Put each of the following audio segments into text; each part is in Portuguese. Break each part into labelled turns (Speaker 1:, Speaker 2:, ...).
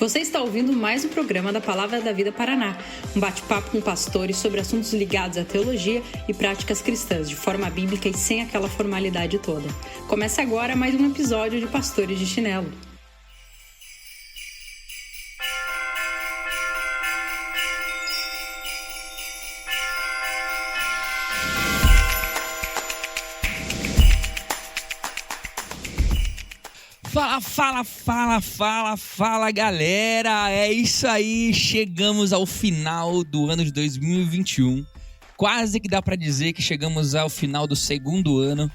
Speaker 1: Você está ouvindo mais um programa da Palavra da Vida Paraná, um bate-papo com pastores sobre assuntos ligados à teologia e práticas cristãs, de forma bíblica e sem aquela formalidade toda. Começa agora mais um episódio de Pastores de Chinelo.
Speaker 2: Fala, galera! É isso aí, chegamos ao final do ano de 2021. Quase que dá pra dizer que chegamos ao final do segundo ano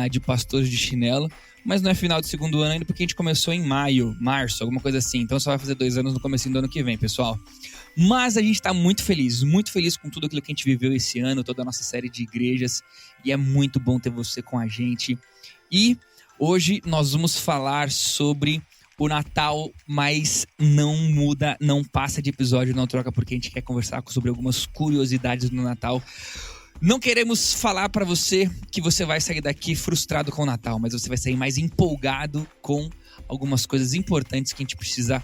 Speaker 2: de Pastores de Chinelo. Mas não é final do segundo ano ainda, porque a gente começou em março, alguma coisa assim. Então só vai fazer 2 anos no comecinho do ano que vem, pessoal. Mas a gente tá muito feliz com tudo aquilo que a gente viveu esse ano, toda a nossa série de igrejas. E é muito bom ter você com a gente. E hoje nós vamos falar sobre o Natal, mas não muda, não passa de episódio, não troca, porque a gente quer conversar sobre algumas curiosidades do Natal. Não queremos falar para você que você vai sair daqui frustrado com o Natal, mas você vai sair mais empolgado com algumas coisas importantes que a gente precisa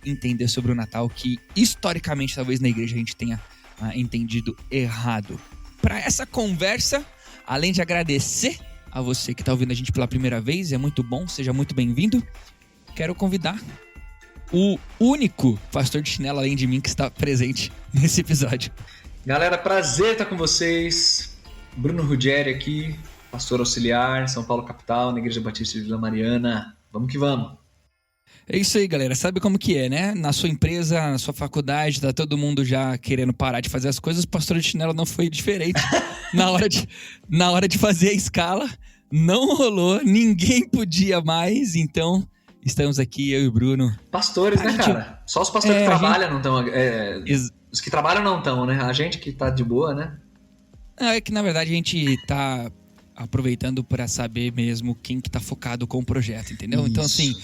Speaker 2: entender sobre o Natal, que historicamente talvez na igreja a gente tenha entendido errado. Para essa conversa, além de agradecer a você que está ouvindo a gente pela primeira vez, é muito bom, seja muito bem-vindo. Quero convidar o único pastor de chinelo, além de mim, que está presente nesse episódio.
Speaker 3: Galera, prazer estar com vocês. Bruno Ruggeri aqui, pastor auxiliar, São Paulo capital, na Igreja Batista de Vila Mariana. Vamos que vamos.
Speaker 2: É isso aí, galera. Sabe como que é, né? Na sua empresa, na sua faculdade, tá todo mundo já querendo parar de fazer as coisas. O pastor de chinelo não foi diferente. na hora de fazer a escala, não rolou. Ninguém podia mais. Então, estamos aqui, eu e o Bruno.
Speaker 3: Pastores, né, cara? Só os pastores que trabalham não estão. Os que trabalham não estão, né? A gente que tá de boa, né?
Speaker 2: É que, na verdade, a gente tá aproveitando para saber mesmo quem que tá focado com o projeto, entendeu? Isso. Então, assim,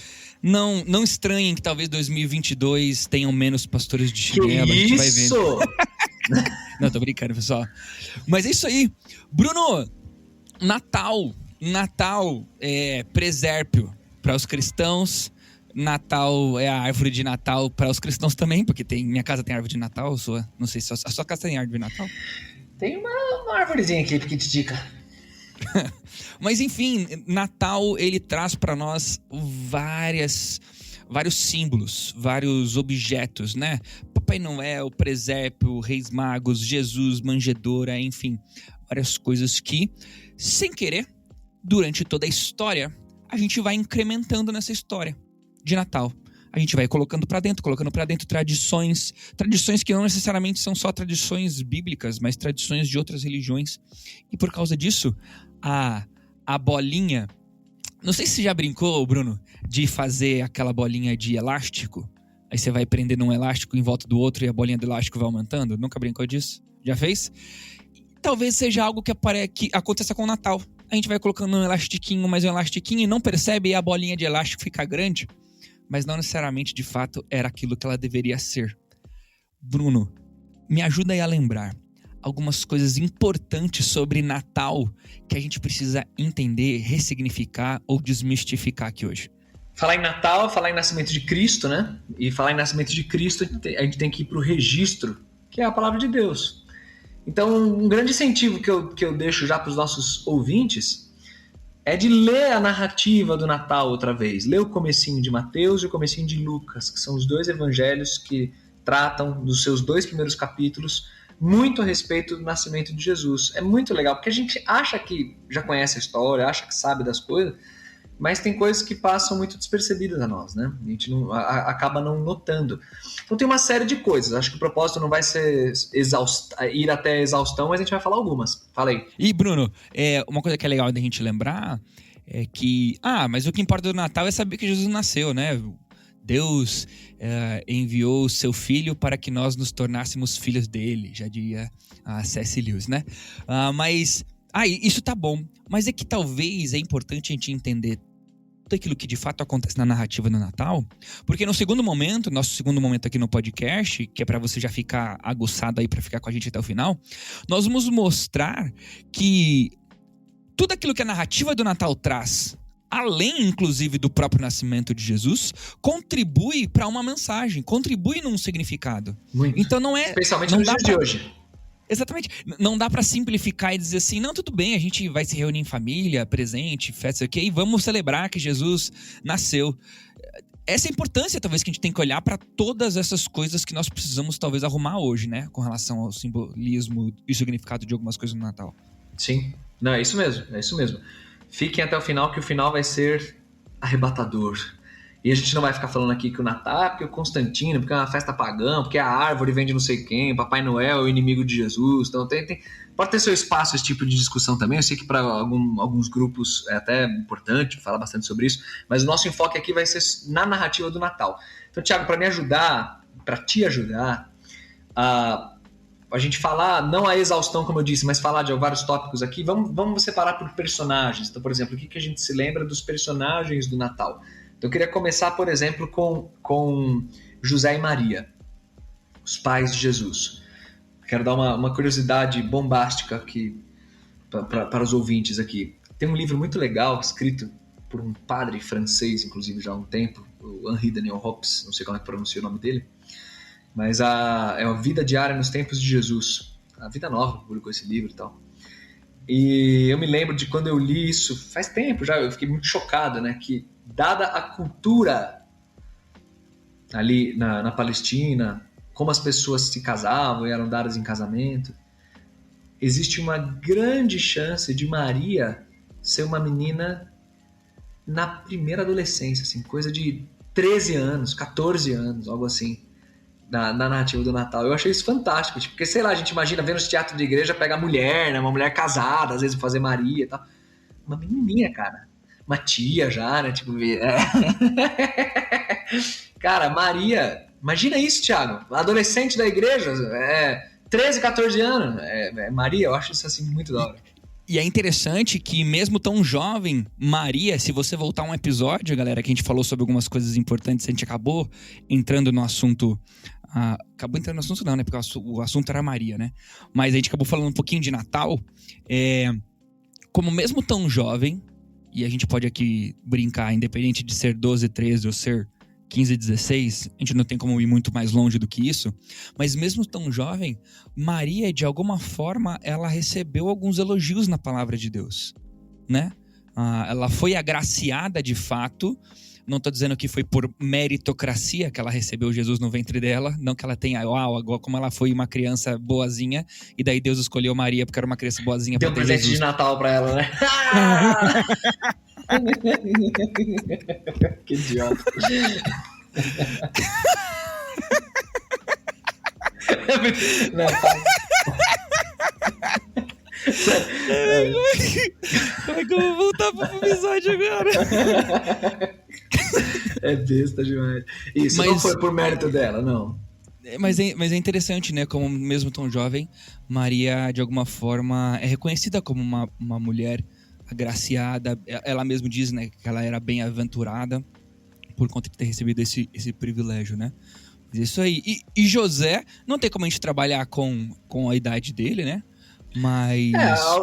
Speaker 2: não estranhem que talvez 2022 tenham menos pastores de chinelo.
Speaker 3: A gente vai
Speaker 2: ver. Não, tô brincando, pessoal. Mas é isso aí. Bruno, Natal é presépio para os cristãos. Natal é a árvore de Natal para os cristãos também, porque minha casa tem árvore de Natal. Não sei se a sua casa tem árvore de Natal.
Speaker 3: Tem uma árvorezinha aqui que te dica.
Speaker 2: Mas enfim, Natal ele traz para nós vários símbolos, vários objetos, né? Papai Noel, presépio, Reis Magos, Jesus, manjedoura, enfim, várias coisas que, sem querer, durante toda a história, a gente vai incrementando nessa história de Natal. A gente vai colocando para dentro tradições que não necessariamente são só tradições bíblicas, mas tradições de outras religiões. E por causa disso, a bolinha, não sei se você já brincou, Bruno, de fazer aquela bolinha de elástico. Aí você vai prendendo um elástico em volta do outro e a bolinha do elástico vai aumentando. Nunca brincou disso? Já fez? Talvez seja algo que aconteça com o Natal. A gente vai colocando um elastiquinho e não percebe e a bolinha de elástico fica grande. Mas não necessariamente, de fato, era aquilo que ela deveria ser. Bruno, me ajuda aí a lembrar algumas coisas importantes sobre Natal que a gente precisa entender, ressignificar ou desmistificar aqui hoje.
Speaker 3: Falar em Natal, falar em nascimento de Cristo, né? E falar em nascimento de Cristo, a gente tem que ir para o registro, que é a palavra de Deus. Então, um grande incentivo que eu deixo já para os nossos ouvintes é de ler a narrativa do Natal outra vez. Ler o comecinho de Mateus e o comecinho de Lucas, que são os 2 evangelhos que tratam dos seus 2 primeiros capítulos muito a respeito do nascimento de Jesus. É muito legal, porque a gente acha que já conhece a história, acha que sabe das coisas, mas tem coisas que passam muito despercebidas a nós, né? A gente acaba não notando. Então tem uma série de coisas. Acho que o propósito não vai ser ir até a exaustão, mas a gente vai falar algumas. Fala aí.
Speaker 2: E, Bruno, uma coisa que é legal da gente lembrar é que... mas o que importa do Natal é saber que Jesus nasceu, né? Deus enviou o seu filho para que nós nos tornássemos filhos dele, já diria a C.S. Lewis, né? Mas isso tá bom. Mas é que talvez é importante a gente entender tudo aquilo que de fato acontece na narrativa do Natal, porque no segundo momento, nosso segundo momento aqui no podcast, que é para você já ficar aguçado aí para ficar com a gente até o final, nós vamos mostrar que tudo aquilo que a narrativa do Natal traz além, inclusive, do próprio nascimento de Jesus, contribui para uma mensagem, contribui num significado.
Speaker 3: Muito.
Speaker 2: Então não é...
Speaker 3: Especialmente
Speaker 2: não
Speaker 3: nos
Speaker 2: dá
Speaker 3: dias
Speaker 2: pra-
Speaker 3: de hoje.
Speaker 2: Exatamente. Não dá pra simplificar e dizer assim, não, tudo bem, a gente vai se reunir em família, presente, festa, ok? E vamos celebrar que Jesus nasceu. Essa é a importância, talvez, que a gente tem que olhar para todas essas coisas que nós precisamos, talvez, arrumar hoje, né? Com relação ao simbolismo e significado de algumas coisas no Natal.
Speaker 3: Sim. Não, é isso mesmo, é isso mesmo. Fiquem até o final, que o final vai ser arrebatador. E a gente não vai ficar falando aqui que o Natal é porque o Constantino, porque é uma festa pagã, porque a árvore vem de não sei quem, Papai Noel é o inimigo de Jesus. Então pode ter seu espaço esse tipo de discussão também. Eu sei que para alguns grupos é até importante falar bastante sobre isso, mas o nosso enfoque aqui vai ser na narrativa do Natal. Então, Thiago, para te ajudar a gente falar, não a exaustão, como eu disse, mas falar de vários tópicos aqui, vamos separar por personagens. Então, por exemplo, o que a gente se lembra dos personagens do Natal? Então, eu queria começar, por exemplo, com José e Maria, os pais de Jesus. Quero dar uma curiosidade bombástica aqui para os ouvintes aqui. Tem um livro muito legal, escrito por um padre francês, inclusive já há um tempo, o Henri Daniel Hopes, não sei como é que pronuncia o nome dele, mas é a Vida Diária nos Tempos de Jesus. A Vida Nova publicou esse livro e tal. E eu me lembro de quando eu li isso, faz tempo já, eu fiquei muito chocado, né? Que dada a cultura ali na Palestina, como as pessoas se casavam e eram dadas em casamento, existe uma grande chance de Maria ser uma menina na primeira adolescência, assim, coisa de 13 anos, 14 anos, algo assim. Na narrativa do Natal. Eu achei isso fantástico, tipo, porque, sei lá, a gente imagina vendo os teatros de igreja pegar mulher, né, uma mulher casada, às vezes fazer Maria e tal. Uma menininha, cara. Uma tia já, né, tipo... Cara, Maria... Imagina isso, Thiago. Adolescente da igreja, 13, 14 anos. Maria, eu acho isso, assim, muito da hora.
Speaker 2: E é interessante que mesmo tão jovem, Maria, se você voltar um episódio, galera, que a gente falou sobre algumas coisas importantes, a gente acabou entrando no assunto... acabou entrando no assunto não, né? Porque o assunto era Maria, né? Mas a gente acabou falando um pouquinho de Natal. Como mesmo tão jovem, e a gente pode aqui brincar, independente de ser 12, 13 ou ser 15, 16, a gente não tem como ir muito mais longe do que isso, mas mesmo tão jovem, Maria, de alguma forma, ela recebeu alguns elogios na palavra de Deus, né? Ela foi agraciada de fato. Não estou dizendo que foi por meritocracia que ela recebeu Jesus no ventre dela, não que ela tenha, agora como ela foi uma criança boazinha, e daí Deus escolheu Maria porque era uma criança boazinha para ter Jesus. Deu
Speaker 3: presente de Natal para ela, né? Que idiota. Não,
Speaker 2: Como é que eu vou voltar pro episódio agora?
Speaker 3: É besta demais. Isso não foi por mérito dela, não.
Speaker 2: Mas é interessante, né? Como mesmo tão jovem, Maria, de alguma forma, é reconhecida como uma mulher agraciada. Ela mesma diz, né, que ela era bem-aventurada por conta de ter recebido esse privilégio, né? Isso aí. E José, não tem como a gente trabalhar com a idade dele, né? Mas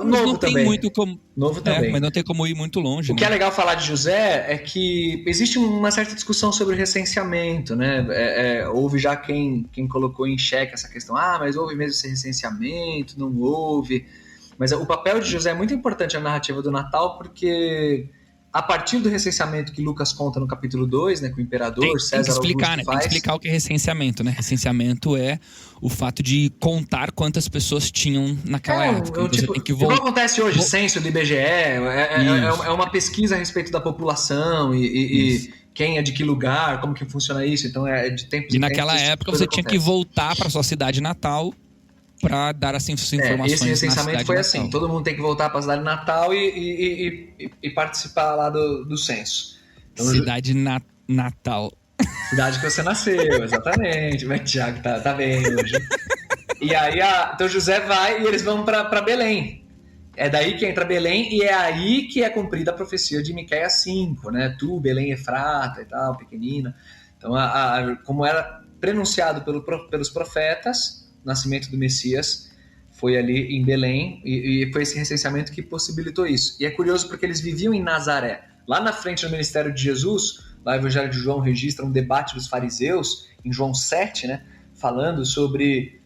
Speaker 3: novo
Speaker 2: tem
Speaker 3: também.
Speaker 2: Muito como...
Speaker 3: Novo também.
Speaker 2: Mas não tem como ir muito longe.
Speaker 3: O que é legal falar de José é que existe uma certa discussão sobre o recenseamento, né? Houve já quem colocou em xeque essa questão. Mas houve mesmo esse recenseamento, não houve. Mas o papel de José é muito importante na narrativa do Natal, porque a partir do recenseamento que Lucas conta no capítulo 2, né, com o imperador César Augusto faz...
Speaker 2: Tem que explicar o que é recenseamento, né? Recenseamento é o fato de contar quantas pessoas tinham naquela época. Então,
Speaker 3: tipo,
Speaker 2: tem que
Speaker 3: igual acontece hoje, censo do IBGE, é uma pesquisa a respeito da população e quem é de que lugar, como que funciona isso. Então, de tempos
Speaker 2: em tempos. E naquela época você tinha que voltar para sua cidade natal para dar essas informações.
Speaker 3: Esse recenseamento foi assim, todo mundo tem que voltar para a cidade natal e participar lá do censo. Então,
Speaker 2: cidade natal.
Speaker 3: Cidade que você nasceu, exatamente. Mas Thiago tá bem hoje. E aí, então José vai e eles vão para Belém. É daí que entra Belém e é aí que é cumprida a profecia de Miqueias 5, né? Tu, Belém Efrata e tal, pequenina. Então, como era prenunciado pelos profetas, o nascimento do Messias foi ali em Belém e foi esse recenseamento que possibilitou isso. E é curioso porque eles viviam em Nazaré. Lá na frente do ministério de Jesus, lá o Evangelho de João registra um debate dos fariseus, em João 7, né, falando sobre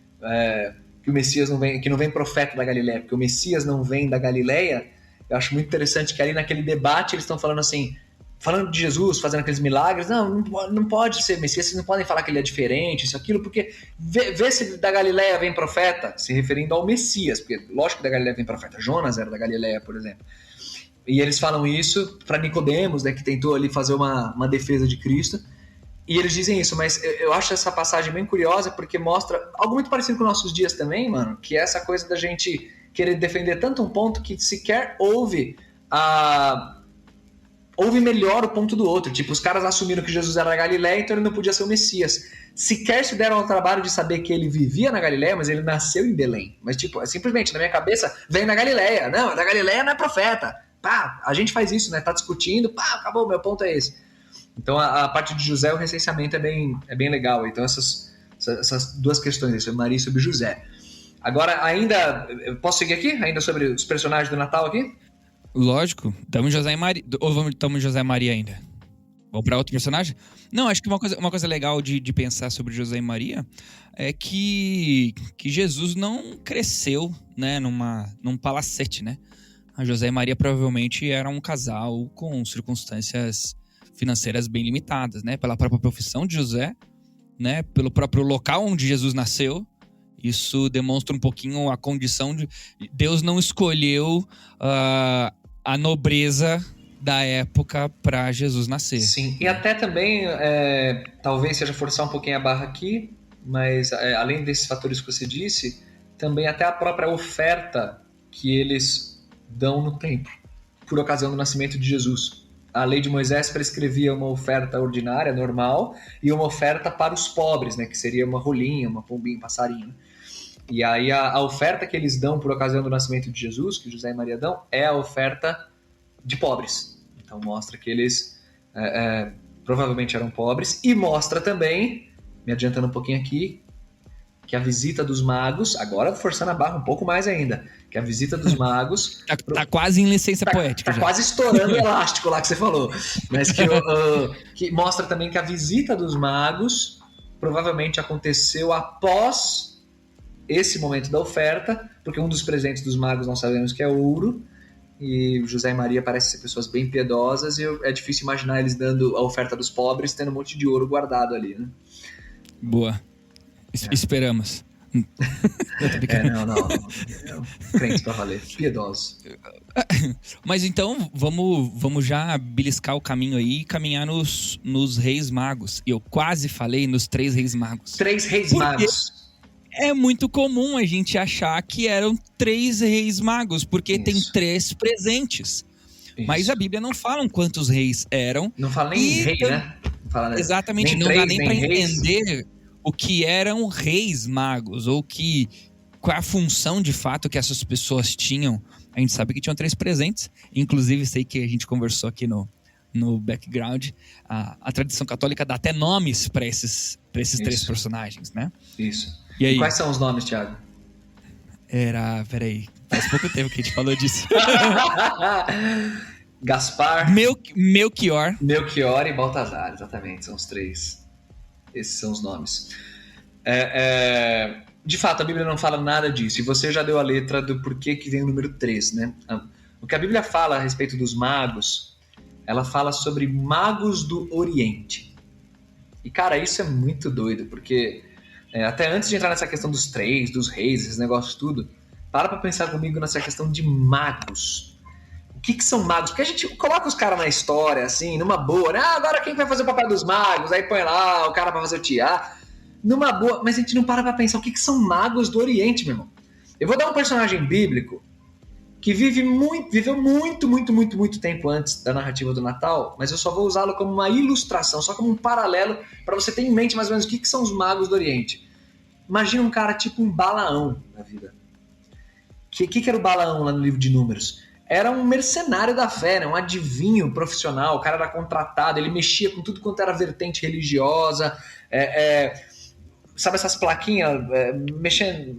Speaker 3: que o Messias não vem, que não vem profeta da Galileia, porque o Messias não vem da Galileia. Eu acho muito interessante que ali naquele debate eles estão falando assim, falando de Jesus, fazendo aqueles milagres, não pode ser Messias, vocês não podem falar que ele é diferente, isso, aquilo, porque vê se da Galileia vem profeta, se referindo ao Messias, porque lógico que da Galileia vem profeta, Jonas era da Galileia, por exemplo. E eles falam isso para Nicodemos, né, que tentou ali fazer uma defesa de Cristo, e eles dizem isso, mas eu acho essa passagem bem curiosa, porque mostra algo muito parecido com nossos dias também, mano, que é essa coisa da gente querer defender tanto um ponto que sequer ouve melhor o ponto do outro. Tipo, os caras assumiram que Jesus era da Galileia, então ele não podia ser o Messias. Sequer se deram ao trabalho de saber que ele vivia na Galileia, mas ele nasceu em Belém. Mas, tipo, simplesmente, na minha cabeça, vem da Galileia. Não, da Galileia não é profeta. Pá, a gente faz isso, né? Tá discutindo, pá, acabou, meu ponto é esse. Então, a parte de José, o recenseamento é bem legal. Então, essas duas questões, sobre Maria e sobre José. Agora, ainda, eu posso seguir aqui? Ainda sobre os personagens do Natal aqui?
Speaker 2: Lógico. Estamos em José e Maria. Ou estamos em José e Maria ainda? Vamos para outro personagem? Não, acho que uma coisa legal de pensar sobre José e Maria é que Jesus não cresceu, né, num palacete, né? A José e Maria provavelmente eram um casal com circunstâncias financeiras bem limitadas, né? Pela própria profissão de José, né? Pelo próprio local onde Jesus nasceu. Isso demonstra um pouquinho a condição de... Deus não escolheu a nobreza da época para Jesus nascer.
Speaker 3: Sim, e até também, talvez seja forçar um pouquinho a barra aqui, mas além desses fatores que você disse, também até a própria oferta que eles dão no templo, por ocasião do nascimento de Jesus. A lei de Moisés prescrevia uma oferta ordinária, normal, e uma oferta para os pobres, né, que seria uma rolinha, uma pombinha, um passarinho. E aí a oferta que eles dão por ocasião do nascimento de Jesus, que José e Maria dão, é a oferta de pobres. Então mostra que eles provavelmente eram pobres, e mostra também, me adiantando um pouquinho aqui, que a visita dos magos, agora forçando a barra um pouco mais ainda, que a visita dos magos...
Speaker 2: Tá quase em licença poética.
Speaker 3: Tá quase estourando o elástico lá que você falou. Mas que mostra também que a visita dos magos provavelmente aconteceu após esse momento da oferta, porque um dos presentes dos magos nós sabemos que é ouro, e José e Maria parecem ser pessoas bem piedosas, e é difícil imaginar eles dando a oferta dos pobres, tendo um monte de ouro guardado ali, né?
Speaker 2: Boa. Esperamos.
Speaker 3: Não. Crentes pra valer. Piedosos.
Speaker 2: Mas então, vamos já beliscar o caminho aí e caminhar nos reis magos. E eu quase falei nos 3 reis magos.
Speaker 3: 3 reis magos.
Speaker 2: É muito comum a gente achar que eram 3 reis magos, porque
Speaker 3: Isso.
Speaker 2: tem 3 presentes. Isso. Mas a Bíblia não fala quais reis eram.
Speaker 3: Não fala nem rei, né? Não fala,
Speaker 2: exatamente, não dá nem para entender o que eram reis magos, ou qual a função de fato que essas pessoas tinham. A gente sabe que tinham 3 presentes, inclusive sei que a gente conversou aqui no background, a tradição católica dá até nomes para esses 3 personagens, né?
Speaker 3: Isso.
Speaker 2: E aí?
Speaker 3: Quais são os nomes, Thiago?
Speaker 2: Peraí, faz pouco tempo que a gente falou disso.
Speaker 3: Gaspar,
Speaker 2: Melchior
Speaker 3: e Baltazar, exatamente, são os 3. Esses são os nomes. De fato, a Bíblia não fala nada disso. E você já deu a letra do porquê que vem o número 3, né? O que a Bíblia fala a respeito dos magos, ela fala sobre magos do Oriente. E, cara, isso é muito doido, porque até antes de entrar nessa questão dos 3, dos reis, esses negócios tudo, para pensar comigo nessa questão de magos. O que são magos? Porque a gente coloca os caras na história, assim, numa boa, né? Agora quem vai fazer o papel dos magos? Aí põe lá o cara pra fazer o teatro. Numa boa, mas a gente não para pra pensar o que são magos do Oriente, meu irmão. Eu vou dar um personagem bíblico que viveu muito tempo antes da narrativa do Natal, mas eu só vou usá-lo como uma ilustração, só como um paralelo, para você ter em mente mais ou menos o que são os magos do Oriente. Imagina um cara tipo um Balaão na vida. O que era o Balaão lá no livro de Números? Era um mercenário da fé, né? Um adivinho profissional, o cara era contratado, ele mexia com tudo quanto era vertente religiosa, sabe essas plaquinhas,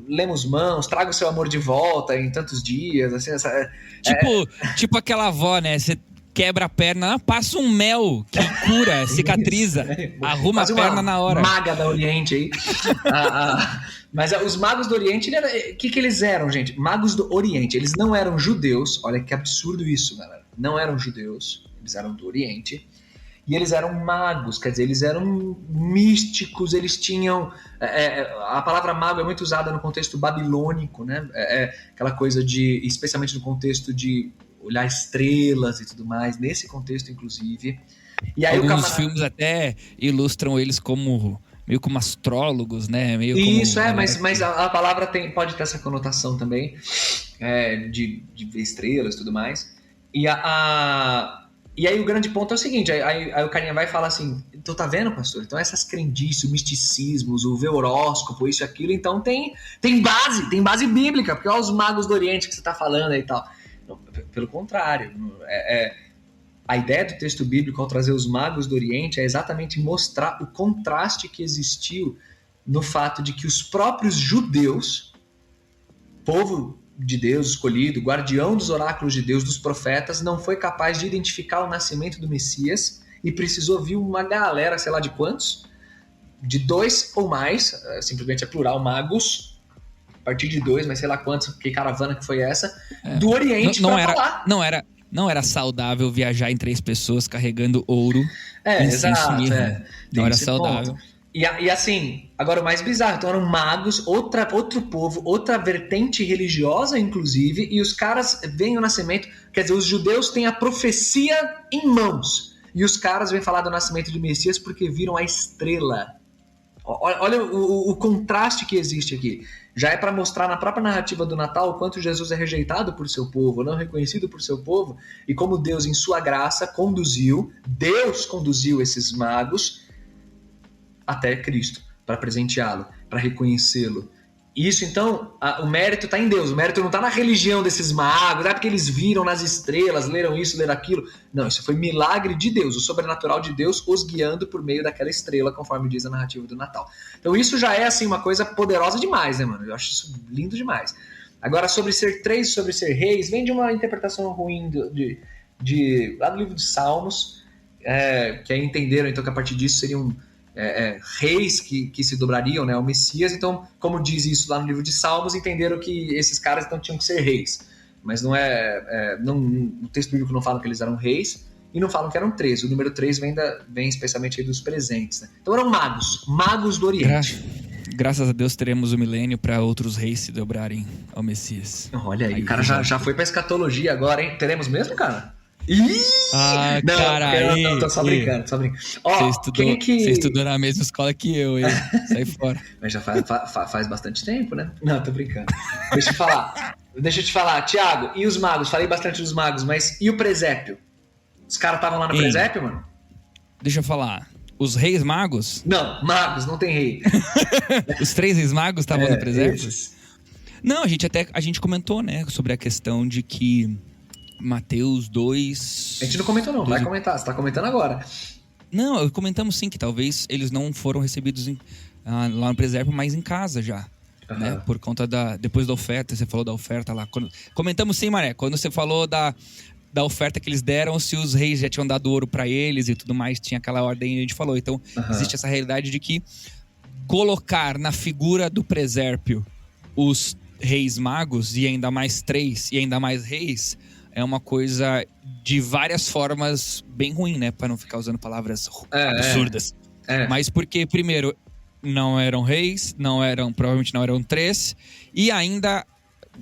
Speaker 3: lemos mãos, traga o seu amor de volta em tantos dias, assim,
Speaker 2: tipo aquela avó, né? quebra a perna, passa um mel que cura, cicatriza, arruma a perna na hora.
Speaker 3: Maga da Oriente aí. Mas os magos do Oriente, o que eles eram, gente? Magos do Oriente, eles não eram judeus, olha que absurdo isso, galera. Não eram judeus, eles eram do Oriente. E eles eram magos, quer dizer, eles eram místicos, eles tinham... a palavra mago é muito usada no contexto babilônico, né? Aquela coisa de... especialmente no contexto de olhar estrelas e tudo mais, nesse contexto, inclusive. E aí
Speaker 2: alguns filmes até ilustram eles como... meio como astrólogos, né? Meio
Speaker 3: isso,
Speaker 2: como,
Speaker 3: mas a palavra pode ter essa conotação também, de ver estrelas e tudo mais. E aí o grande ponto é o seguinte, aí o carinha vai falar assim, então tá vendo, pastor? Então essas crendices, o misticismo, o ver horóscopo, isso e aquilo, então tem base bíblica, porque olha os magos do Oriente que você tá falando aí e tal. Não, pelo contrário, a ideia do texto bíblico ao trazer os magos do Oriente é exatamente mostrar o contraste que existiu no fato de que os próprios judeus, povo de Deus escolhido, guardião dos oráculos de Deus, dos profetas, não foi capaz de identificar o nascimento do Messias e precisou vir uma galera, sei lá de quantos, de 2 ou mais, simplesmente é plural, magos, a partir de 2, mas sei lá quantos, que caravana que foi essa, do Oriente para falar.
Speaker 2: Não era saudável viajar em 3 pessoas carregando ouro.
Speaker 3: Exato.
Speaker 2: Não era saudável.
Speaker 3: E assim, agora o mais bizarro, então eram magos, outro povo, outra vertente religiosa, inclusive, e os caras veem o nascimento, quer dizer, os judeus têm a profecia em mãos, e os caras vêm falar do nascimento de Messias porque viram a estrela. Olha o contraste que existe aqui. Já é para mostrar na própria narrativa do Natal o quanto Jesus é rejeitado por seu povo, não reconhecido por seu povo, e como Deus, em sua graça, Deus conduziu esses magos até Cristo, para presenteá-lo, para reconhecê-lo. Isso, então, o mérito está em Deus, o mérito não está na religião desses magos, porque eles viram nas estrelas, leram isso, leram aquilo. Não, isso foi milagre de Deus, o sobrenatural de Deus os guiando por meio daquela estrela, conforme diz a narrativa do Natal. Então isso já é, assim, uma coisa poderosa demais, né, mano? Eu acho isso lindo demais. Agora, sobre ser 3, sobre ser reis, vem de uma interpretação ruim lá do livro de Salmos, que aí entenderam, então, que a partir disso seriam reis que se dobrariam, né, ao Messias. Então, como diz isso lá no livro de Salmos, entenderam que esses caras então tinham que ser reis, mas não o texto bíblico não fala que eles eram reis e não falam que eram 3, o número 3 vem especialmente aí dos presentes, né? Então eram magos do Oriente.
Speaker 2: Graças a Deus teremos o milênio para outros reis se dobrarem ao Messias.
Speaker 3: Olha aí, o cara já foi pra escatologia agora, hein? Teremos mesmo, cara? Não, tô só brincando. Ó,
Speaker 2: você estudou na mesma escola que eu, hein? Sai fora.
Speaker 3: Mas já faz bastante tempo, né? Não, tô brincando. Deixa eu te falar, Thiago, e os magos? Falei bastante dos magos, mas e o presépio? Os caras estavam lá no presépio, mano?
Speaker 2: Deixa eu falar. Os reis magos?
Speaker 3: Não, magos, não tem rei.
Speaker 2: Os 3 reis magos estavam no presépio?
Speaker 3: Esses.
Speaker 2: Não, a gente comentou, né, sobre a questão de que Mateus 2...
Speaker 3: A gente não comentou não, vai comentar, você tá comentando agora.
Speaker 2: Não, comentamos sim que talvez eles não foram recebidos lá no presépio, mas em casa já. Uhum. Né? Por conta depois da oferta, você falou da oferta lá. Comentamos sim, Maré, quando você falou da oferta que eles deram, se os reis já tinham dado ouro pra eles e tudo mais, tinha aquela ordem que a gente falou. Então, existe essa realidade de que colocar na figura do presépio os reis magos, e ainda mais 3, e ainda mais reis... é uma coisa de várias formas bem ruim, né? Para não ficar usando palavras absurdas. Mas porque, primeiro, não eram reis, provavelmente não eram 3, e ainda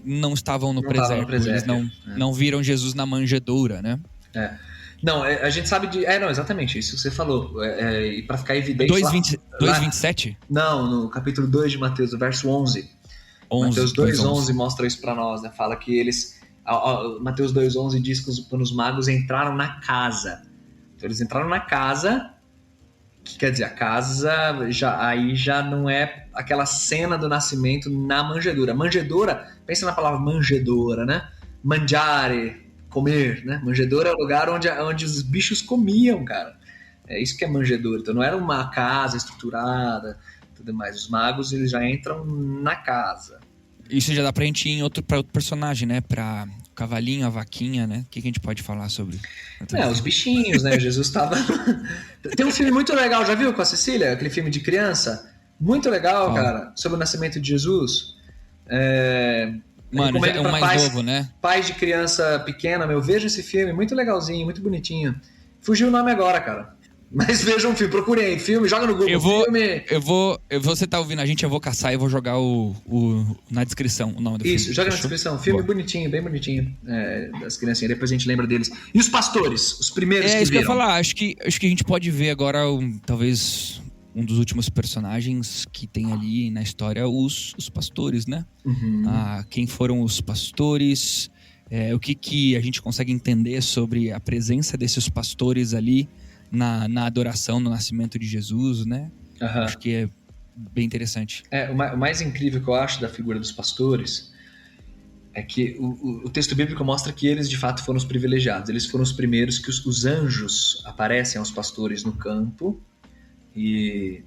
Speaker 2: não estavam no presépio. Eles não viram Jesus na manjedoura, né?
Speaker 3: Não, a gente sabe de... não, exatamente, isso que você falou. E para ficar evidente...
Speaker 2: 2:27?
Speaker 3: Não, no capítulo 2 de Mateus, verso 11. Mateus 2:11 mostra isso para nós, né? Fala que eles... Mateus 2:11 diz que os magos entraram na casa. Então eles entraram na casa, que quer dizer, a casa já não é aquela cena do nascimento na manjedoura. Manjedoura, pensa na palavra manjedoura, né? Mangiare, comer, né? Manjedoura é o lugar onde os bichos comiam, cara. É isso que é manjedoura. Então não era uma casa estruturada, tudo mais. Os magos, eles já entram na casa.
Speaker 2: Isso já dá pra gente ir pra outro personagem, né? Pra o cavalinho, a vaquinha, né? O que a gente pode falar sobre?
Speaker 3: Os bichinhos, né? Jesus tava... Tem um filme muito legal, já viu com a Cecília? Aquele filme de criança? Muito legal, cara. Sobre o nascimento de Jesus.
Speaker 2: Mano, já é o mais novo, né?
Speaker 3: Pais de criança pequena, veja esse filme. Muito legalzinho, muito bonitinho. Fugiu o nome agora, cara. Mas vejam um filme, procurem filme, joga no Google.
Speaker 2: Você tá ouvindo a gente, eu vou caçar e vou jogar na descrição o nome do filme.
Speaker 3: Isso, joga na descrição. Filme bonitinho, bem bonitinho. Das criancinhas, depois a gente lembra deles. E os pastores, os primeiros que viram?
Speaker 2: É isso que eu ia falar, acho que a gente pode ver agora, talvez, um dos últimos personagens que tem ali na história, os pastores, né?
Speaker 3: Uhum.
Speaker 2: Quem foram os pastores, o que a gente consegue entender sobre a presença desses pastores ali, na adoração, no nascimento de Jesus, né?
Speaker 3: Uhum.
Speaker 2: Acho que é bem interessante.
Speaker 3: O mais incrível que eu acho da figura dos pastores é que o texto bíblico mostra que eles de fato foram os privilegiados. Eles foram os primeiros que os anjos aparecem aos pastores no campo e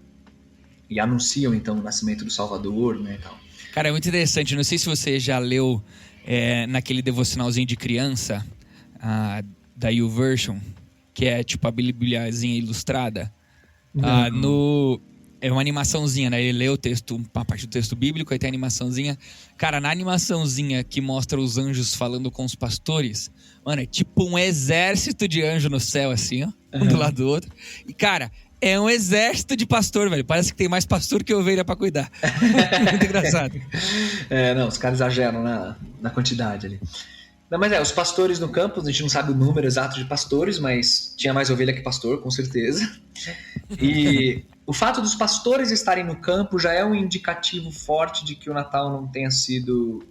Speaker 3: anunciam então o nascimento do Salvador, né? E tal.
Speaker 2: Cara, é muito interessante. Não sei se você já leu naquele devocionalzinho de criança da YouVersion, que é tipo a bibliazinha ilustrada. É uma animaçãozinha, né? Ele lê o texto, uma parte do texto bíblico, aí tem a animaçãozinha. Cara, na animaçãozinha que mostra os anjos falando com os pastores, mano, é tipo um exército de anjo no céu, assim, ó, um do lado do outro. E, cara, é um exército de pastor, velho. Parece que tem mais pastor que ovelha pra cuidar. Muito engraçado.
Speaker 3: Os caras exageram na quantidade ali. Não, mas os pastores no campo, a gente não sabe o número exato de pastores, mas tinha mais ovelha que pastor, com certeza. E o fato dos pastores estarem no campo já é um indicativo forte de que o Natal não tenha sido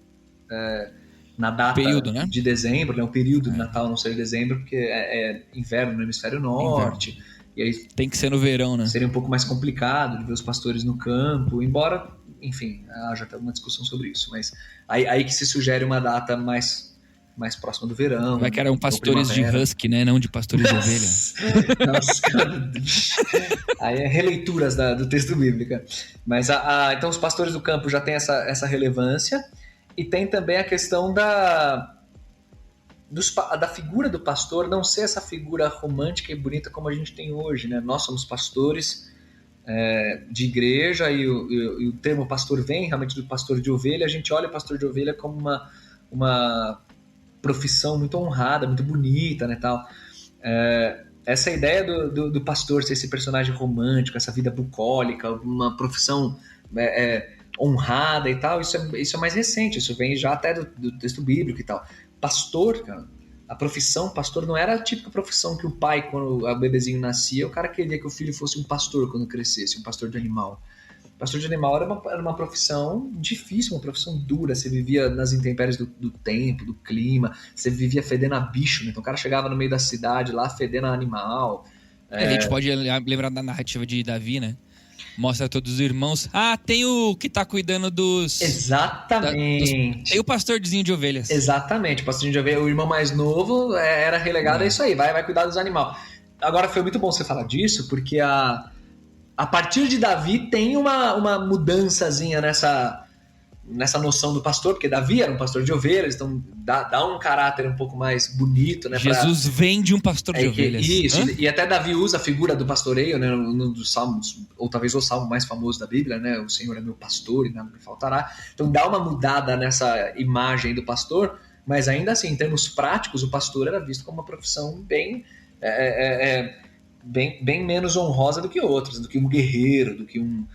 Speaker 3: na data
Speaker 2: período, né?
Speaker 3: de dezembro, né? O período do Natal não ser em dezembro, porque é inverno no hemisfério norte. E aí
Speaker 2: tem que ser no verão, né?
Speaker 3: Seria um pouco mais complicado de ver os pastores no campo, embora, enfim, já tem uma discussão sobre isso. Mas aí que se sugere uma data mais próxima do verão.
Speaker 2: Vai que eram pastores de husky, né? Não de pastores de ovelha.
Speaker 3: Nossa, cara. Aí é releituras do texto bíblico. Mas então os pastores do campo já têm essa relevância. E tem também a questão da figura do pastor não ser essa figura romântica e bonita como a gente tem hoje, né? Nós somos pastores de igreja e o termo pastor vem realmente do pastor de ovelha. A gente olha o pastor de ovelha como uma profissão muito honrada, muito bonita, né, tal. Essa ideia do pastor ser esse personagem romântico, essa vida bucólica, uma profissão honrada e tal, isso é mais recente, isso vem já até do texto bíblico e tal. Pastor, cara, a profissão pastor não era a típica profissão que o pai, quando o bebezinho nascia, o cara queria que o filho fosse um pastor quando crescesse, um pastor de animal. Pastor de animal era uma profissão difícil, uma profissão dura. Você vivia nas intempéries do tempo, do clima. Você vivia fedendo a bicho, né? Então o cara chegava no meio da cidade lá fedendo a animal.
Speaker 2: A gente pode lembrar da narrativa de Davi, né? Mostra todos os irmãos. Tem o que tá cuidando dos...
Speaker 3: Exatamente.
Speaker 2: Tem o pastorzinho de ovelhas.
Speaker 3: Exatamente. O pastorzinho de ovelhas, o irmão mais novo era relegado a isso aí. Vai cuidar dos animais. Agora foi muito bom você falar disso, porque a partir de Davi tem uma mudançazinha nessa noção do pastor, porque Davi era um pastor de ovelhas, então dá um caráter um pouco mais bonito, né?
Speaker 2: Jesus vem de um pastor de ovelhas.
Speaker 3: Isso, e até Davi usa a figura do pastoreio, né? Um dos salmos, ou talvez o salmo mais famoso da Bíblia, né? O Senhor é meu pastor e nada me faltará. Então dá uma mudada nessa imagem do pastor, mas ainda assim, em termos práticos, o pastor era visto como uma profissão bem menos honrosa do que outras, do que um guerreiro, do que um...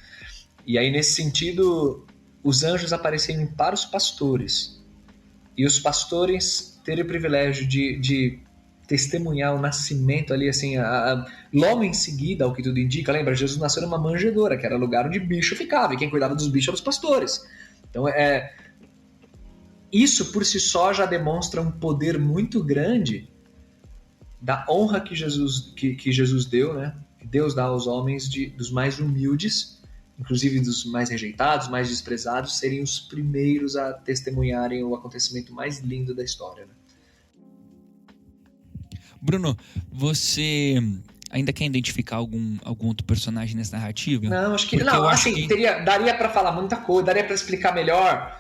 Speaker 3: E aí, nesse sentido, os anjos apareciam para os pastores. E os pastores terem o privilégio de testemunhar o nascimento ali, assim, logo em seguida, ao que tudo indica, lembra? Jesus nasceu numa manjedoura, que era lugar onde bicho ficava, e quem cuidava dos bichos eram os pastores. Então, isso por si só já demonstra um poder muito grande da honra que Jesus deu, né? Que Deus dá aos homens dos mais humildes, inclusive dos mais rejeitados, mais desprezados, serem os primeiros a testemunharem o acontecimento mais lindo da história, né?
Speaker 2: Bruno, você ainda quer identificar algum outro personagem nessa narrativa?
Speaker 3: Não, acho que
Speaker 2: daria para falar muita coisa,
Speaker 3: daria para explicar melhor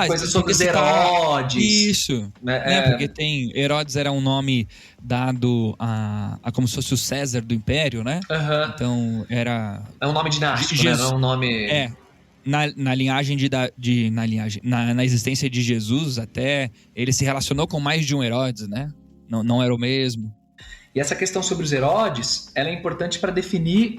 Speaker 3: Coisas sobre os Herodes.
Speaker 2: Isso, né? Porque Herodes era um nome dado a como se fosse o César do Império, né? Então era...
Speaker 3: É um nome dinástico, né? Não é um nome...
Speaker 2: Na linhagem na existência de Jesus, até ele se relacionou com mais de um Herodes, né? Não era o mesmo.
Speaker 3: E essa questão sobre os Herodes, ela é importante para definir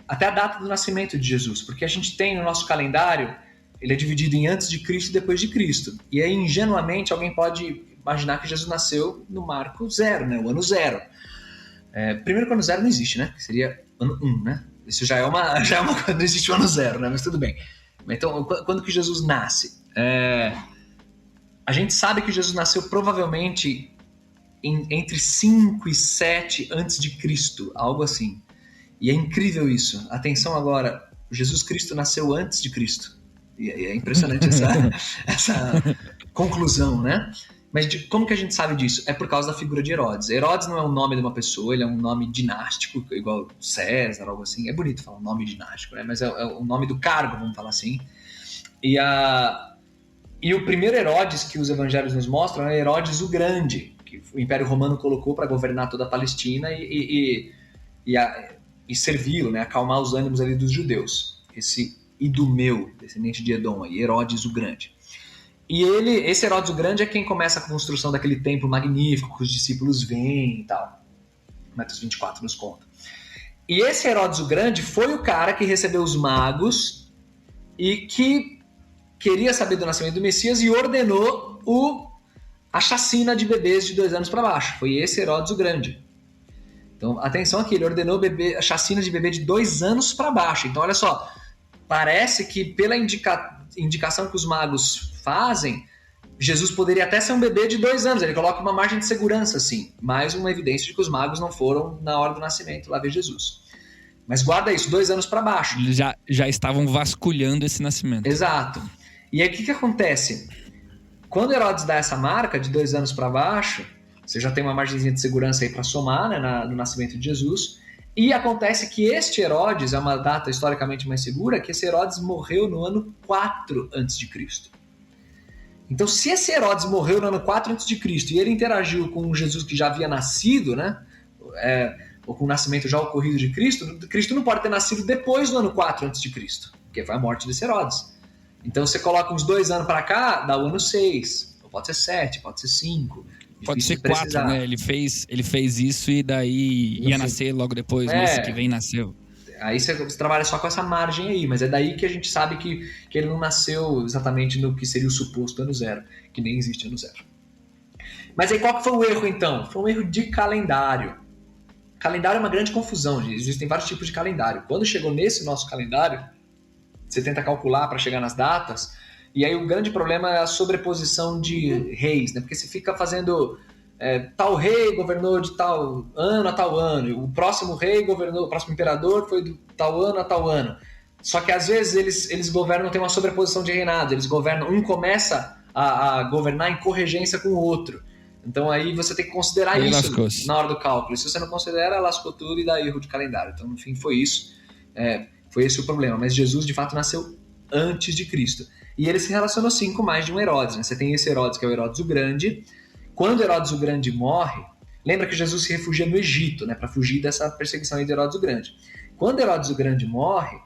Speaker 3: até a data do nascimento de Jesus, porque a gente tem no nosso calendário, ele é dividido em antes de Cristo e depois de Cristo. E aí, ingenuamente, alguém pode imaginar que Jesus nasceu no marco 0, né? O ano 0. Primeiro que o ano 0 não existe, né? Seria ano 1, né? Isso já é uma coisa, não existe o ano 0, né? Mas tudo bem. Então, quando que Jesus nasce? A gente sabe que Jesus nasceu provavelmente entre 5 e 7 antes de Cristo, algo assim. E é incrível isso. Atenção agora, Jesus Cristo nasceu antes de Cristo. E é impressionante essa conclusão, né? Mas como que a gente sabe disso? É por causa da figura de Herodes. Herodes não é o nome de uma pessoa, ele é um nome dinástico, igual César, algo assim. É bonito falar um nome dinástico, né? Mas é o nome do cargo, vamos falar assim. E o primeiro Herodes que os evangelhos nos mostram é Herodes o Grande, que o Império Romano colocou para governar toda a Palestina e servi-lo, né? Acalmar os ânimos ali dos judeus. Esse Idumeu, descendente de Edom, aí, Herodes o Grande. E esse Herodes o Grande é quem começa a construção daquele templo magnífico que os discípulos veem e tal. Mateus 24 nos conta. E esse Herodes o Grande foi o cara que recebeu os magos e que queria saber do nascimento do Messias e ordenou a chacina de bebês de 2 anos para baixo. Foi esse Herodes o Grande. Então, atenção aqui, ele ordenou a chacina de bebê de 2 anos para baixo. Então, olha só, parece que pela indicação que os magos fazem, Jesus poderia até ser um bebê de 2 anos. Ele coloca uma margem de segurança, assim. Mais uma evidência de que os magos não foram na hora do nascimento lá ver Jesus. Mas guarda isso, 2 anos para baixo.
Speaker 2: Eles já estavam vasculhando esse nascimento.
Speaker 3: Exato. E aí o que acontece? Quando Herodes dá essa marca de 2 anos para baixo, você já tem uma margenzinha de segurança aí para somar, né, no nascimento de Jesus. E acontece que este Herodes, é uma data historicamente mais segura, que esse Herodes morreu no ano 4 a.C. Então, se esse Herodes morreu no ano 4 a.C. e ele interagiu com Jesus que já havia nascido, né, ou com o nascimento já ocorrido de Cristo, Cristo não pode ter nascido depois do ano 4 a.C., porque foi a morte desse Herodes. Então, você coloca uns 2 anos para cá, dá o ano 6, ou pode ser 7, pode ser 5...
Speaker 2: Pode ser 4, né? Ele fez isso e daí ia nascer logo depois, mês que vem nasceu.
Speaker 3: Aí você trabalha só com essa margem aí, mas é daí que a gente sabe que ele não nasceu exatamente no que seria o suposto ano 0, que nem existe ano 0. Mas aí qual que foi o erro então? Foi um erro de calendário. Calendário é uma grande confusão, gente. Existem vários tipos de calendário. Quando chegou nesse nosso calendário, você tenta calcular para chegar nas datas. E aí o grande problema é a sobreposição de reis, né? Porque você fica fazendo tal rei governou de tal ano a tal ano, o próximo rei governou, o próximo imperador foi do tal ano a tal ano. Só que às vezes eles governam, tem uma sobreposição de reinados, eles governam, um começa a governar em corregência com o outro. Então aí você tem que considerar isso na hora do cálculo. E se você não considera, lascou tudo e dá erro de calendário. Então, no fim, foi isso. Foi esse o problema. Mas Jesus, de fato, nasceu antes de Cristo. E ele se relacionou sim com mais de um Herodes, né? Você tem esse Herodes que é o Herodes o Grande. Quando Herodes o Grande morre, lembra que Jesus se refugia no Egito, né? Para fugir dessa perseguição aí de Herodes o Grande. Quando Herodes o Grande morre,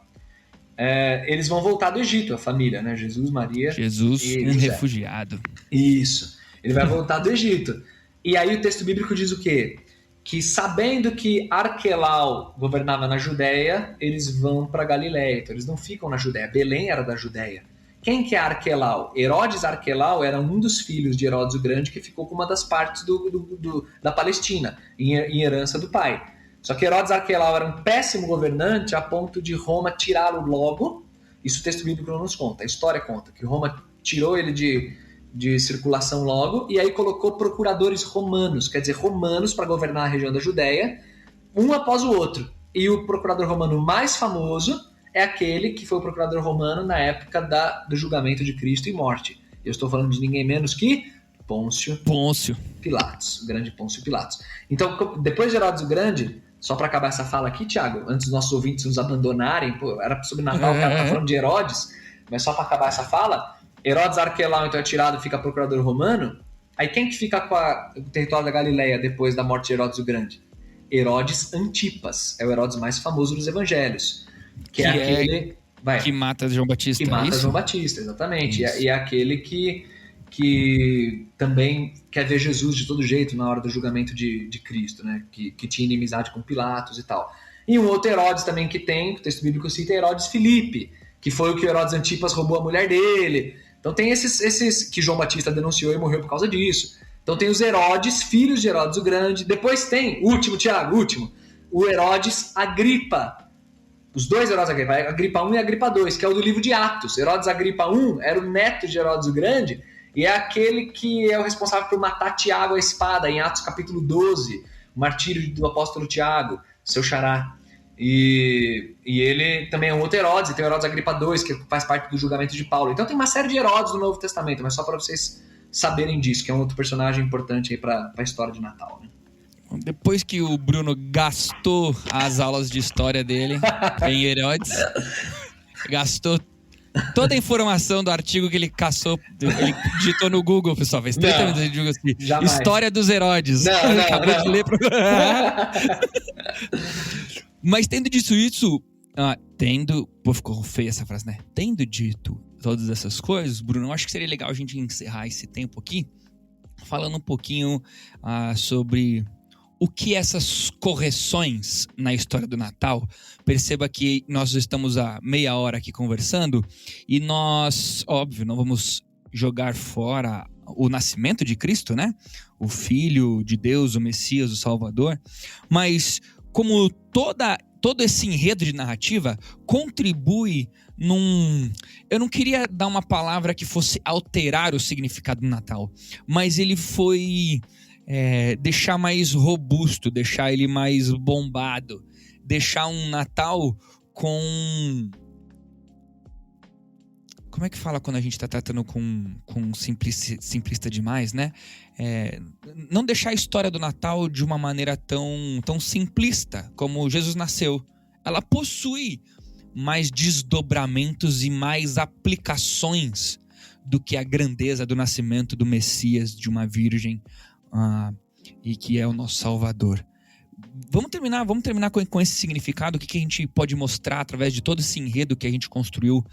Speaker 3: eles vão voltar do Egito, a família, né? Jesus, Maria
Speaker 2: e um José. Refugiado.
Speaker 3: Isso. Ele vai voltar do Egito. E aí o texto bíblico diz o quê? Que sabendo que Arquelau governava na Judéia, eles vão para Galiléia. Então eles não ficam na Judéia. Belém era da Judéia. Quem que é Arquelau? Herodes Arquelau era um dos filhos de Herodes o Grande que ficou com uma das partes da Palestina, em herança do pai. Só que Herodes Arquelau era um péssimo governante a ponto de Roma tirá-lo logo. Isso o texto bíblico não nos conta, a história conta, que Roma tirou ele de circulação logo e aí colocou procuradores romanos, quer dizer, romanos para governar a região da Judéia, um após o outro. E o procurador romano mais famoso é aquele que foi o procurador romano na época do julgamento de Cristo e morte. Eu estou falando de ninguém menos que Pôncio Pilatos, o grande Pôncio Pilatos. Então, depois de Herodes o Grande, só para acabar essa fala aqui, Thiago, antes dos nossos ouvintes nos abandonarem, era sobre Natal, o cara tá falando de Herodes, mas só para acabar essa fala, Herodes Arquelau, então é tirado e fica procurador romano. Aí quem que fica com o território da Galileia depois da morte de Herodes o Grande? Herodes Antipas, é o Herodes mais famoso dos evangelhos. Que é aquele...
Speaker 2: que mata João Batista.
Speaker 3: Que mata
Speaker 2: isso?
Speaker 3: João Batista, exatamente. E é aquele que também quer ver Jesus de todo jeito na hora do julgamento de Cristo, né? Que tinha inimizade com Pilatos e tal. E um outro Herodes também que tem, o texto bíblico cita, é Herodes Filipe, que foi o que Herodes Antipas roubou a mulher dele. Então tem esses que João Batista denunciou e morreu por causa disso. Então tem os Herodes, filhos de Herodes o Grande. Depois tem, último, o Herodes Agripa. Os dois Herodes Agripa, Agripa I e Agripa II, que é o do livro de Atos. Herodes Agripa I era o neto de Herodes o Grande e é aquele que é o responsável por matar Tiago à espada, em Atos capítulo 12, o martírio do apóstolo Tiago, seu xará. E ele também é um outro Herodes, e tem o Herodes Agripa II, que faz parte do julgamento de Paulo. Então tem uma série de Herodes no Novo Testamento, mas só para vocês saberem disso, que é um outro personagem importante aí para a história de Natal, né?
Speaker 2: Depois que o Bruno gastou as aulas de história dele em Herodes, gastou toda a informação do artigo que ele caçou, ele digitou no Google, pessoal, fez 30 minutos de Google assim,
Speaker 3: jamais.
Speaker 2: História dos Herodes. Acabou de ler. Mas tendo dito isso, pô, ficou feia essa frase, né? Tendo dito todas essas coisas, Bruno, eu acho que seria legal a gente encerrar esse tempo aqui falando um pouquinho sobre o que essas correções na história do Natal. Perceba que nós estamos há meia hora aqui conversando e nós, óbvio, não vamos jogar fora o nascimento de Cristo, né? O Filho de Deus, o Messias, o Salvador. Mas como todo esse enredo de narrativa contribui eu não queria dar uma palavra que fosse alterar o significado do Natal, mas ele foi deixar mais robusto, deixar ele mais bombado, deixar um Natal com... Como é que fala quando a gente está tratando com simplista demais, né? Não deixar a história do Natal de uma maneira tão simplista como Jesus nasceu. Ela possui mais desdobramentos e mais aplicações do que a grandeza do nascimento do Messias, de uma virgem, e que é o nosso Salvador. Vamos terminar com esse significado, o que a gente pode mostrar através de todo esse enredo que a gente construiu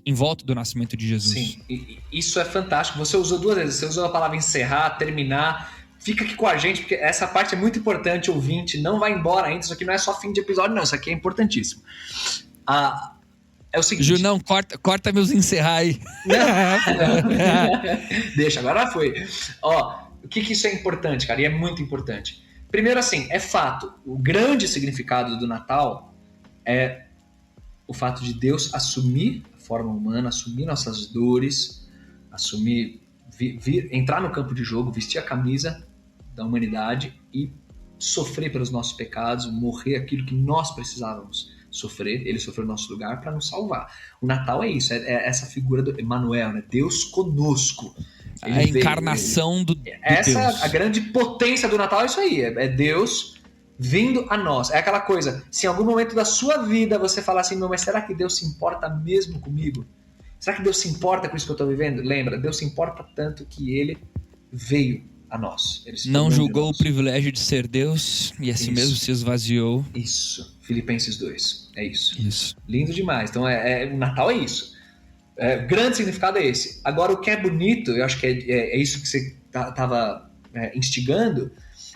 Speaker 2: em volta do nascimento de Jesus.
Speaker 3: Sim, isso é fantástico. Você usou duas vezes, você usou a palavra encerrar, terminar. Fica aqui com a gente, porque essa parte é muito importante, ouvinte. Não vai embora ainda, isso aqui não é só fim de episódio, não. Isso aqui é importantíssimo. É o seguinte...
Speaker 2: Junão, corta meus encerrar aí.
Speaker 3: Deixa, agora foi. O que isso é importante, cara? E é muito importante. Primeiro, assim, é fato. O grande significado do Natal é o fato de Deus assumir a forma humana, assumir nossas dores, entrar no campo de jogo, vestir a camisa da humanidade e sofrer pelos nossos pecados, morrer aquilo que nós precisávamos sofrer. Ele sofreu no nosso lugar para nos salvar. O Natal é isso, é essa figura do Emmanuel, né? Deus conosco.
Speaker 2: A encarnação do
Speaker 3: essa
Speaker 2: Deus.
Speaker 3: É a grande potência do Natal, é isso aí. É Deus vindo a nós. É aquela coisa, se em algum momento da sua vida você falar assim, mas será que Deus se importa mesmo comigo? Será que Deus se importa com isso que eu estou vivendo? Lembra, Deus se importa tanto que Ele veio a nós. Ele
Speaker 2: não julgou o privilégio de ser Deus e assim mesmo se esvaziou.
Speaker 3: Isso, Filipenses 2, é isso.
Speaker 2: Isso.
Speaker 3: Lindo demais. Então o Natal é isso. O grande significado é esse. Agora, o que é bonito, eu acho que é isso que você estava instigando,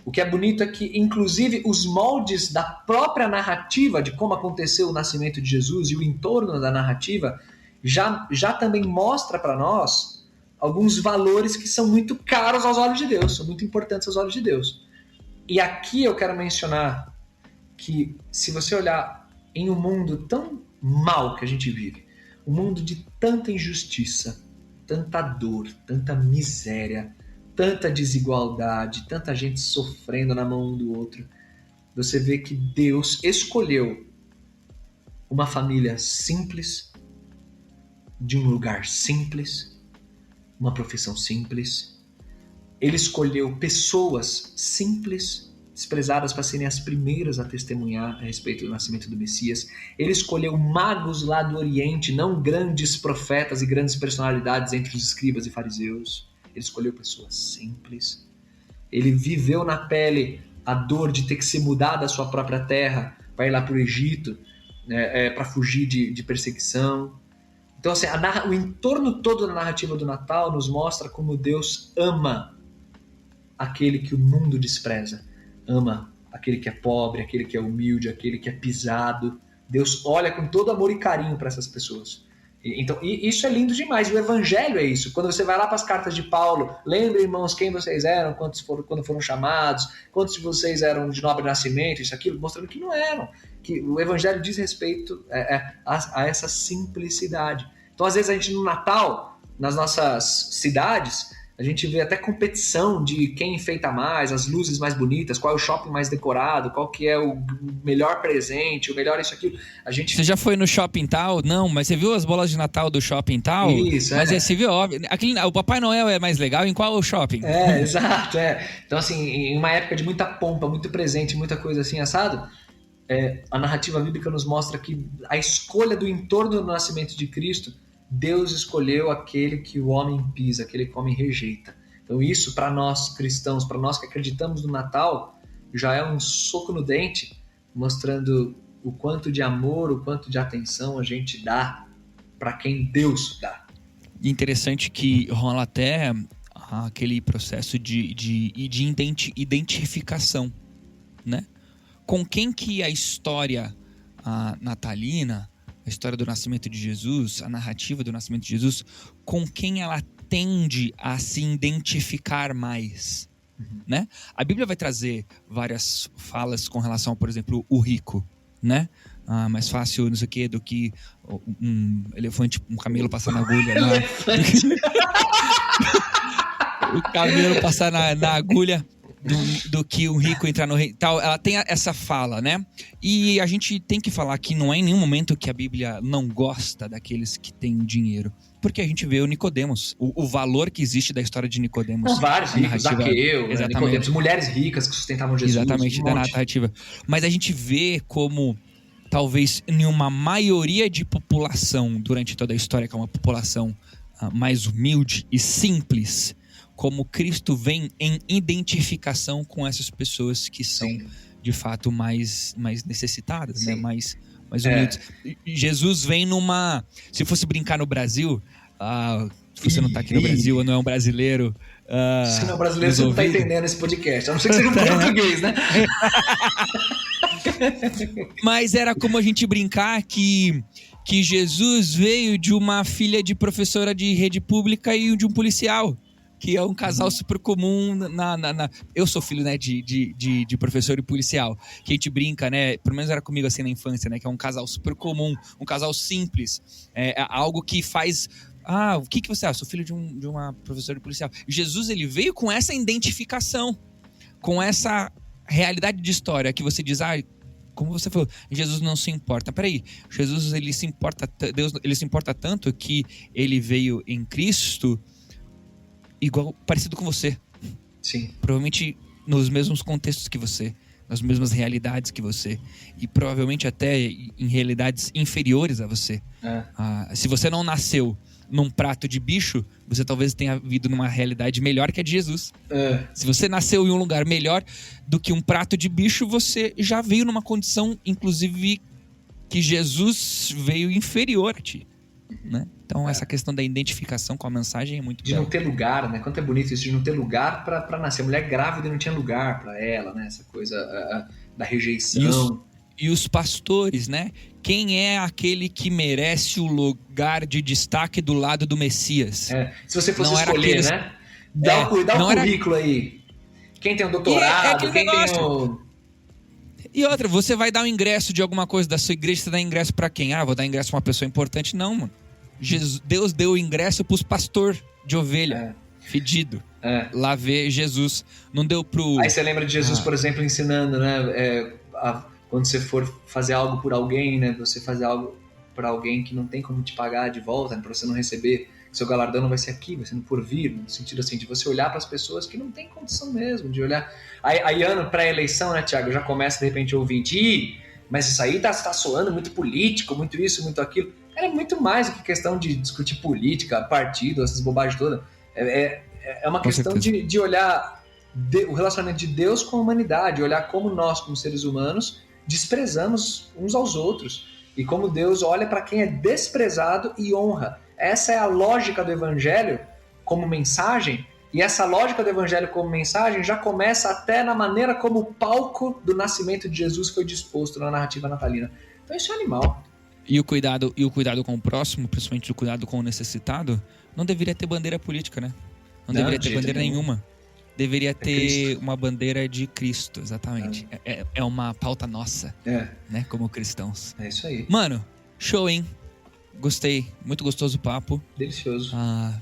Speaker 3: o que é bonito é que, inclusive, os moldes da própria narrativa de como aconteceu o nascimento de Jesus e o entorno da narrativa já também mostra para nós alguns valores que são muito caros aos olhos de Deus, são muito importantes aos olhos de Deus. E aqui eu quero mencionar que, se você olhar em um mundo tão mal que a gente vive, um mundo de tanta injustiça, tanta dor, tanta miséria, tanta desigualdade, tanta gente sofrendo na mão um do outro, você vê que Deus escolheu uma família simples, de um lugar simples, uma profissão simples. Ele escolheu pessoas simples desprezadas para serem as primeiras a testemunhar a respeito do nascimento do Messias. Ele escolheu magos lá do Oriente, não grandes profetas e grandes personalidades entre os escribas e fariseus. Ele escolheu pessoas simples. Ele viveu na pele a dor de ter que se mudar da sua própria terra para ir lá para o Egito, para fugir de perseguição. Então, assim, o entorno todo da narrativa do Natal nos mostra como Deus ama aquele que o mundo despreza. Ama aquele que é pobre, aquele que é humilde, aquele que é pisado. Deus olha com todo amor e carinho para essas pessoas. Então, isso é lindo demais. E o Evangelho é isso. Quando você vai lá para as cartas de Paulo, lembrem, irmãos, quem vocês eram, quando foram chamados, quantos de vocês eram de nobre nascimento, isso, aquilo, mostrando que não eram. Que o Evangelho diz respeito a essa simplicidade. Então, às vezes, a gente no Natal, nas nossas cidades, a gente vê até competição de quem enfeita mais, as luzes mais bonitas, qual é o shopping mais decorado, qual que é o melhor presente, o melhor isso, aquilo.
Speaker 2: Você já foi no shopping tal? Não, mas você viu as bolas de Natal do shopping tal?
Speaker 3: Isso,
Speaker 2: mas você viu, óbvio. O Papai Noel é mais legal em qual shopping?
Speaker 3: Exato, Então, assim, em uma época de muita pompa, muito presente, muita coisa assim, assado, a narrativa bíblica nos mostra que a escolha do entorno do nascimento de Cristo, Deus escolheu aquele que o homem pisa, aquele que o homem rejeita. Então isso, para nós cristãos, para nós que acreditamos no Natal, já é um soco no dente, mostrando o quanto de amor, o quanto de atenção a gente dá para quem Deus dá.
Speaker 2: Interessante que rola até aquele processo de identificação, né? Com quem que a história natalina, a história do nascimento de Jesus, a narrativa do nascimento de Jesus, com quem ela tende a se identificar mais, né? A Bíblia vai trazer várias falas com relação, por exemplo, o rico, né? Mais fácil, não sei o quê, do que um elefante, um camelo passar na agulha. O camelo passar na agulha do que um rico entrar no reino. Tal, ela tem essa fala, né? E a gente tem que falar que não é em nenhum momento que a Bíblia não gosta daqueles que têm dinheiro. Porque a gente vê o Nicodemos, o valor que existe da história de Nicodemos.
Speaker 3: São vários ricos, Zaqueu, Nicodemos, mulheres ricas que sustentavam Jesus.
Speaker 2: Exatamente, da narrativa. Mas a gente vê como, talvez em uma maioria de população, durante toda a história, que é uma população mais humilde e simples, como Cristo vem em identificação com essas pessoas que são, de fato, mais necessitadas, né? mais humildes. Jesus vem numa... Se fosse brincar no Brasil, se você não está aqui no Brasil ou não é um brasileiro...
Speaker 3: se não é um brasileiro, você não está entendendo esse podcast. A não ser que seja um português, né?
Speaker 2: Mas era como a gente brincar que Jesus veio de uma filha de professora de rede pública e de um policial, que é um casal super comum eu sou filho, né, de professor e policial, que a gente brinca, né, pelo menos era comigo assim na infância, né, que é um casal super comum, um casal simples, algo que faz... o que você acha? Sou filho de uma professora de policial. Jesus, ele veio com essa identificação, com essa realidade de história, que você diz, como você falou, Jesus não se importa. Peraí, Jesus, ele se importa, Deus, ele se importa tanto que ele veio em Cristo parecido com você.
Speaker 3: Sim.
Speaker 2: Provavelmente nos mesmos contextos que você, nas mesmas realidades que você, e provavelmente até em realidades inferiores a você. Se você não nasceu num prato de bicho, você talvez tenha vivido numa realidade melhor que a de Jesus. Se você nasceu em um lugar melhor do que um prato de bicho, você já veio numa condição, inclusive, que Jesus veio inferior a ti, né? Então essa questão da identificação com a mensagem é muito
Speaker 3: de
Speaker 2: bela.
Speaker 3: não ter lugar, né? Quanto é bonito isso de não ter lugar para nascer. A mulher grávida não tinha lugar para ela, né? Essa coisa da rejeição.
Speaker 2: E os pastores, né? Quem é aquele que merece o lugar de destaque do lado do Messias?
Speaker 3: Se você fosse escolher, né? Dá o currículo aí. Quem tem um doutorado, quem tem o...
Speaker 2: E outra, você vai dar um ingresso de alguma coisa da sua igreja, você dá ingresso pra quem? Vou dar ingresso pra uma pessoa importante. Não, mano. Deus deu o ingresso pros pastor de ovelha, fedido. Lá ver Jesus. Não deu pro...
Speaker 3: Aí você lembra de Jesus, por exemplo, ensinando, né? Quando você for fazer algo por alguém, né? Você fazer algo para alguém que não tem como te pagar de volta, né, para você não receber, seu galardão não vai ser aqui, vai ser no porvir, no sentido assim, de você olhar para as pessoas que não têm condição mesmo, de olhar... Aí ano pré-eleição, né, Thiago, já começa de repente o ouvinte, mas isso aí tá soando muito político, muito isso, muito aquilo. É muito mais do que questão de discutir política, partido, essas bobagens todas. É uma questão de olhar o relacionamento de Deus com a humanidade, olhar como nós, como seres humanos, desprezamos uns aos outros. E como Deus olha para quem é desprezado e honra. Essa é a lógica do Evangelho como mensagem. E essa lógica do Evangelho como mensagem já começa até na maneira como o palco do nascimento de Jesus foi disposto na narrativa natalina. Então isso é animal.
Speaker 2: E o cuidado com o próximo, principalmente o cuidado com o necessitado, não deveria ter bandeira política, né? Não deveria ter bandeira nenhuma. Deveria ter uma bandeira de Cristo, exatamente. É uma pauta nossa, né? Como cristãos.
Speaker 3: É isso aí.
Speaker 2: Mano, show, hein? Gostei. Muito gostoso o papo.
Speaker 3: Delicioso.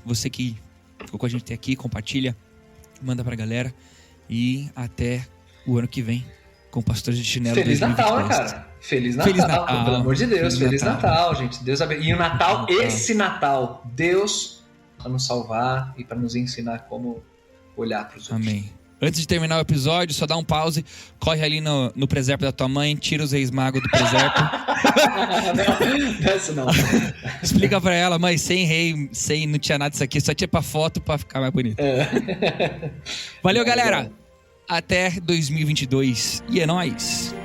Speaker 2: Você que ficou com a gente aqui, compartilha, manda pra galera. E até o ano que vem com Pastores de Chinelo.
Speaker 3: Feliz 2023. Natal, né, cara? Feliz Natal, pelo amor de Deus. Feliz Natal, gente. Deus abençoe. E o Natal, esse Natal, Deus para nos salvar e para nos ensinar como olhar para os outros.
Speaker 2: Amém. Antes de terminar o episódio, só dá um pause, corre ali no presépio da tua mãe, tira os reis magos do presépio.
Speaker 3: não.
Speaker 2: Explica pra ela, mãe, sem rei, não tinha nada disso aqui, só tinha pra foto pra ficar mais bonito. Valeu, galera. Até 2022 e é nóis.